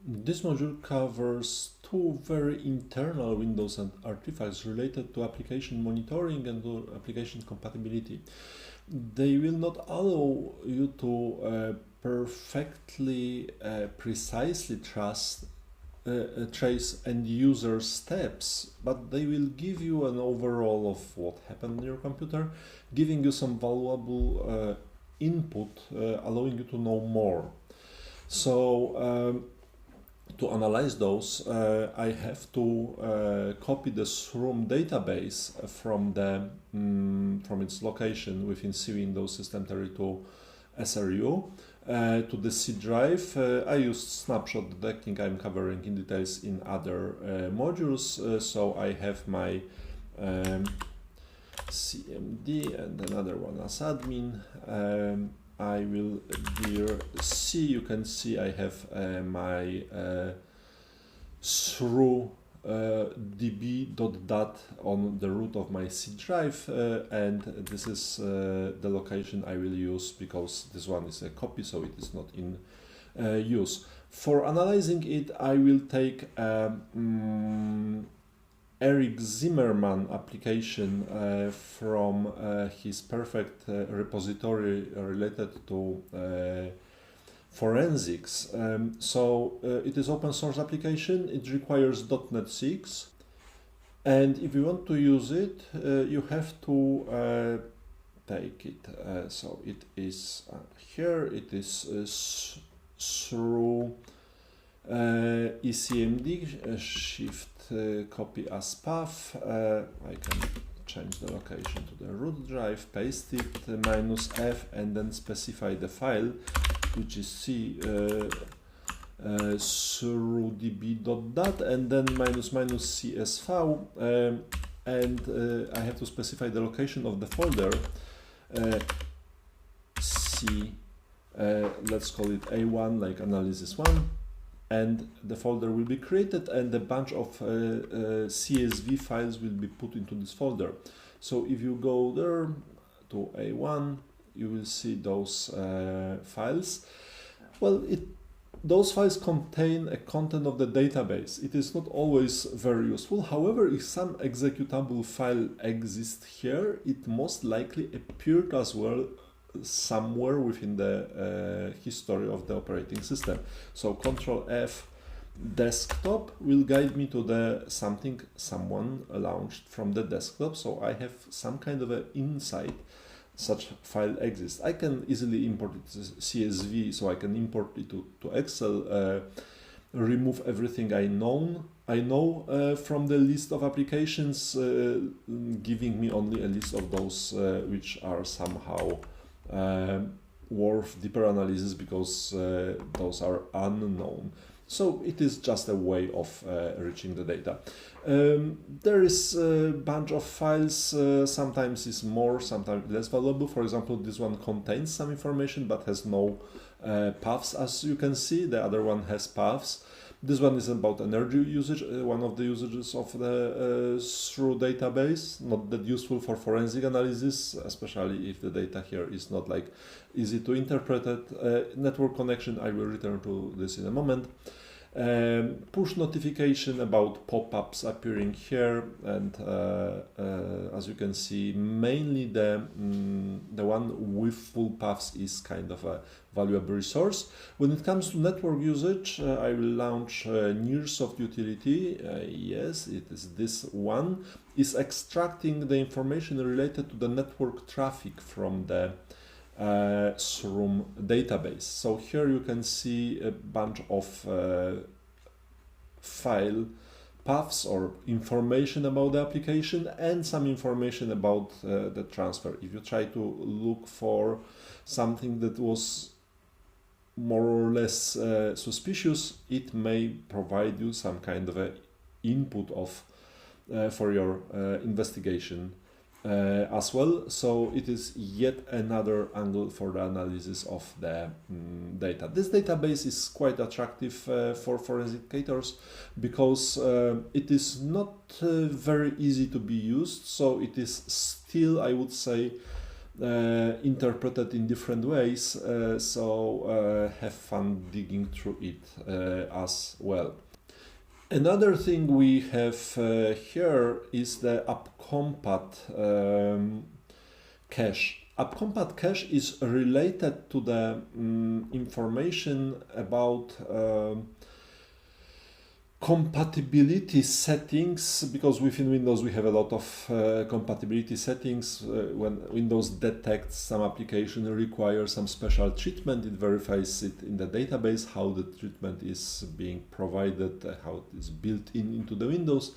This module covers two very internal Windows and artifacts related to application monitoring and to application compatibility. They will not allow you to perfectly, precisely trace end user steps, but they will give you an overall of what happened in your computer, giving you some valuable input, allowing you to know more. So to analyze those, I have to copy the SRUM database from its location within cWindows System32 SRU to the C drive. I used snapshot detecting. I'm covering in details in other modules. So I have my CMD and another one as admin. I will here see, you can see I have my through db.dat on the root of my C drive, and this is the location I will use because this one is a copy, so it is not in use. For analyzing it, I will take Eric Zimmerman application from his perfect repository related to forensics. It is open source application. It requires .NET 6, and if you want to use it, you have to take it. So it is here. It is through ECMD shift copy as path. I can change the location to the root drive, paste it, -F, and then specify the file, which is C through db.dat, and then --csv, and I have to specify the location of the folder. C, let's call it A1, like analysis 1. And the folder will be created, and a bunch of CSV files will be put into this folder. So if you go there to A1, you will see those files. Well, those files contain a content of the database. It is not always very useful. However, if some executable file exists here, it most likely appeared as well somewhere within the history of the operating system. So Control F desktop will guide me to the something someone launched from the desktop. So I have some kind of an insight such file exists. I can easily import it to CSV, so I can import it to Excel, remove everything I know from the list of applications, giving me only a list of those which are somehow worth deeper analysis because those are unknown. So it is just a way of reaching the data. There is a bunch of files, sometimes is more, sometimes less valuable. For example, this one contains some information but has no paths, as you can see. The other one has paths. This one is about energy usage, one of the usages of the through database, not that useful for forensic analysis, especially if the data here is not like easy to interpret. Network connection, I will return to this in a moment. Push notification about pop-ups appearing here, and as you can see, mainly the one with full paths is kind of a valuable resource. When it comes to network usage, I will launch Nearsoft utility. Yes, it is this one. Is extracting the information related to the network traffic from the SRUM database. So here you can see a bunch of file paths or information about the application and some information about the transfer. If you try to look for something that was more or less suspicious, it may provide you some kind of a input of for your investigation as well. So it is yet another angle for the analysis of the data. This database is quite attractive for forensicators because it is not very easy to be used. So it is still, I would say, interpreted in different ways, so have fun digging through it as well. Another thing we have here is the AppCompat cache. AppCompat cache is related to the information about compatibility settings, because within Windows we have a lot of compatibility settings. When Windows detects some application requires some special treatment, it verifies it in the database, how the treatment is being provided, how it is built into the Windows.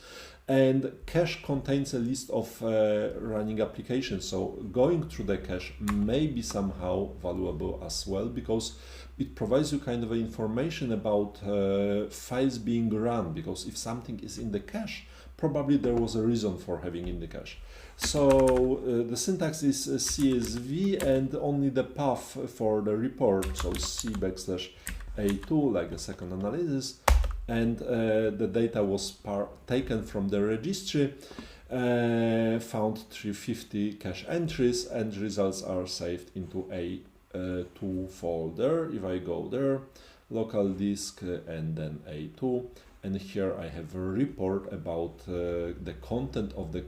And cache contains a list of running applications. So going through the cache may be somehow valuable as well, because it provides you kind of information about files being run, because if something is in the cache, probably there was a reason for having in the cache. So the syntax is CSV and only the path for the report, so C\A2, like a second analysis, and the data was taken from the registry, found 350 cache entries, and results are saved into A2 folder. If I go there, local disk and then A2, and here I have a report about the content of the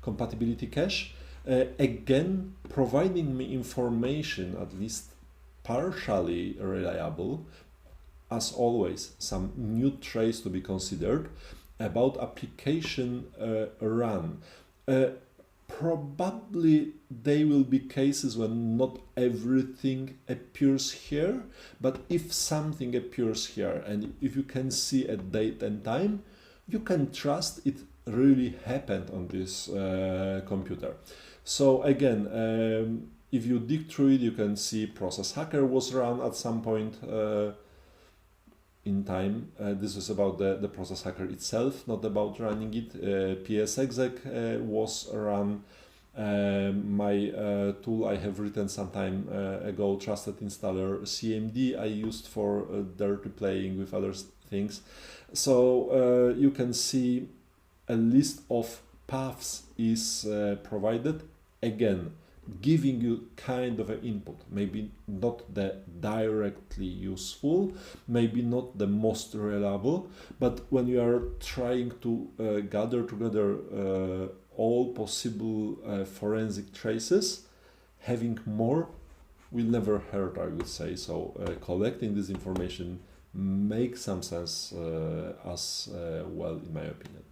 compatibility cache, again providing me information, at least partially reliable. As always, some new trace to be considered about application run. Probably there will be cases when not everything appears here, but if something appears here and if you can see a date and time, you can trust it really happened on this computer. So again, if you dig through it, you can see Process Hacker was run at some point in time. This is about the Process Hacker itself, not about running it. PSExec was run. My tool I have written some time ago, Trusted Installer CMD, I used for dirty playing with other things. So you can see a list of paths is provided, again giving you kind of an input, maybe not the directly useful, maybe not the most reliable, but when you are trying to gather together all possible forensic traces, having more will never hurt, I would say. So collecting this information makes some sense as well, in my opinion.